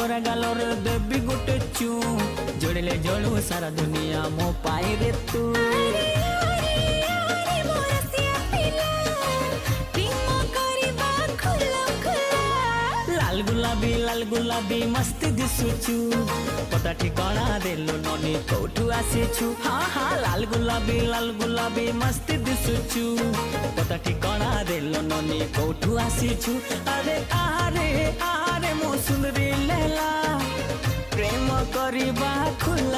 गोरा गालोर देवी गोटे चू जोड़ले जलू सारा दुनिया मो पाए रे तू। लाल गुलाबी मस्ती दिसुचु पता ठिकाना देलो ननी कोठू आसीछु। हाँ हाँ लाल गुलाबी मस्ती दिसुचु पता ठिकाना देलो ननी कोठू आसीछु। अरे आरे आरे मो सुंदरी लैला प्रेम करिबा खुला